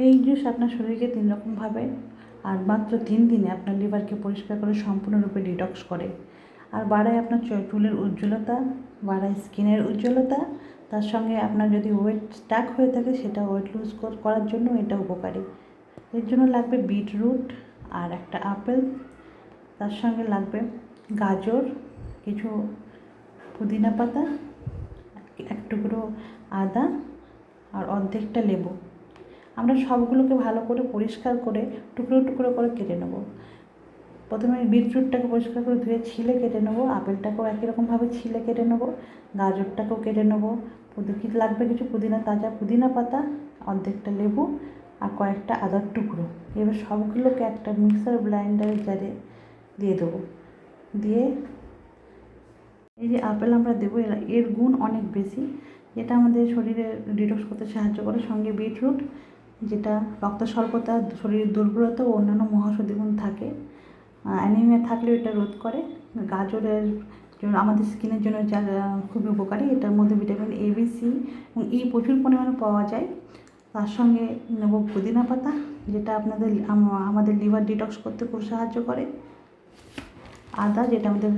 এই জুস আপনার শরীরকে 3 রকমভাবে আর মাত্র 3 দিনে আপনার লিভারকে পরিষ্কার করে সম্পূর্ণরূপে ডিটক্স করে আর বাড়ায় আপনার চুলের উজ্জ্বলতা, বাড়ায় স্কিনের উজ্জ্বলতা। তার সঙ্গে আপনার যদি ওয়েট স্টাক হয়ে থাকে সেটা ওয়েট লুজ করার জন্য এটা উপকারী। এর জন্য লাগবে বিটরুট আর একটা আপেল, তার সঙ্গে লাগবে গাজর, কিছু পুদিনা পাতা, এক টুকরো আদা আর অর্ধেকটা লেবু। আমরা সবগুলোকে ভালো করে পরিষ্কার করে টুকরো টুকরো করে কেটে নেব। প্রথমে বিটরুটটাকে পরিষ্কার করে ধুয়ে ছিলে কেটে নেবো, আপেলটাকেও একই রকমভাবে ছিলে কেটে নেবো, গাজরটাকেও কেটে নেবো। লাগবে কিছু তাজা পুদিনা পাতা, অর্ধেকটা লেবু আর কয়েকটা আদার টুকরো। এবার সবগুলোকে একটা মিক্সার ব্লেন্ডারের জারে দিয়ে দেবো। দিয়ে এই যে আপেল আমরা দেবো, এর গুণ অনেক বেশি, যেটা আমাদের শরীরে ডিটক্স করতে সাহায্য করে। সঙ্গে বিটরুট, যেটা রক্ত স্বল্পতা, শরীরের দুর্বলতা ও অন্যান্য মহাষধি গুণ থাকে, অ্যানিমিয়া থাকলেও এটা রোধ করে। গাজরের জন্য আমাদের স্কিনের জন্য যা খুবই উপকারী, এটার মধ্যে ভিটামিন এ, বি, সি এবং ই প্রচুর পরিমাণে পাওয়া যায়। তার সঙ্গে নেব পুদিনা পাতা, যেটা আমাদের লিভার ডিটক্স করতে খুব সাহায্য করে। আদা, যেটা আমাদের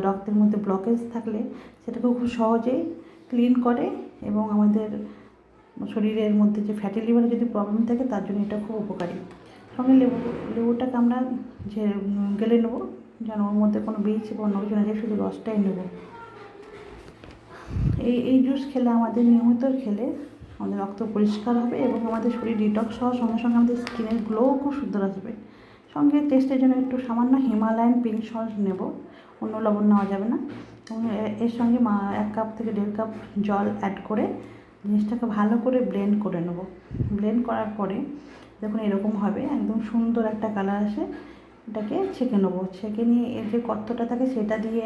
রক্তের মধ্যে ব্লকেজ থাকলে সেটাকেও খুব সহজেই ক্লিন করে এবং আমাদের শরীরের মধ্যে যে ফ্যাটি লিভারের যদি প্রবলেম থাকে তার জন্য এটা খুব উপকারী। সঙ্গে লেবুটাকে আমরা গেলে নেবো, যেন ওর মধ্যে কোনো বীজ বা অন্য কিছু না যায়, শুধু রসটাই নেব। এই জুস খেলে, আমাদের নিয়মিত খেলে আমাদের রক্ত পরিষ্কার হবে এবং আমাদের শরীর ডিটক্স হওয়ার সঙ্গে সঙ্গে আমাদের স্কিনের গ্লোও খুব সুন্দর আসবে। সঙ্গে টেস্টের জন্য একটু সামান্য হিমালয়ান পিঙ্ক সল্ট নেব, অন্য লবণ নেওয়া যাবে না। এবং এর সঙ্গে 1 কাপ থেকে 1.5 কাপ জল অ্যাড করে জিনিসটাকে ভালো করে ব্লেন্ড করে নেব। ব্লেন্ড করার পরে দেখুন এরকম হবে, একদম সুন্দর একটা কালার আসে। এটাকে ছেঁকে নেবো, ছেঁকে নিয়ে এর যে কত্তটা থাকে সেটা দিয়ে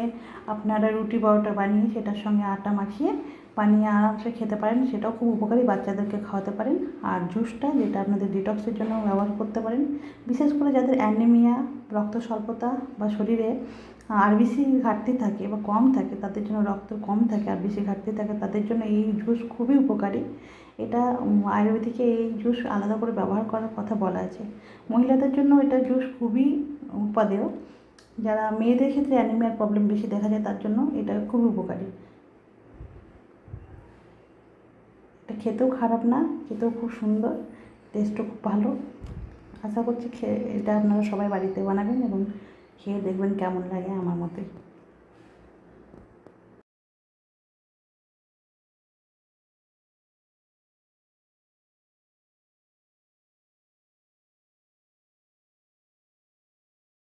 আপনারা রুটি পরোটা বানিয়ে সেটার সঙ্গে আটা মাখিয়ে বানিয়ে আরামসে খেতে পারেন, সেটাও খুব উপকারী, বাচ্চাদেরকে খাওয়াতে পারেন। আর জুসটা, যেটা আপনাদের ডিটক্সের জন্য ব্যবহার করতে পারেন, বিশেষ করে যাদের অ্যানিমিয়া, রক্ত স্বল্পতা বা শরীরে আরবিসি ঘাটতি থাকে বা কম থাকে, তাদের জন্য রক্ত কম থাকে, আরবিসি ঘাটতি থাকে, তাদের জন্য এই জুস খুবই উপকারী। এটা আয়ুর্বেদিকে এই জুস আলাদা করে ব্যবহার করার কথা বলা আছে। মহিলাদের জন্য এটা জুস খুবই উপাদেয়, যারা মেয়েদের ক্ষেত্রে অ্যানিমিয়ার প্রবলেম বেশি দেখা যায় তার জন্য এটা খুবই উপকারী। এটা খেতেও খারাপ না, খেতেও খুব সুন্দর, টেস্টও খুব ভালো। আশা করছি এটা আপনারা সবাই বাড়িতে বানাবেন এবং খেয়ে দেখবেন কেমন লাগে আমার মতোই।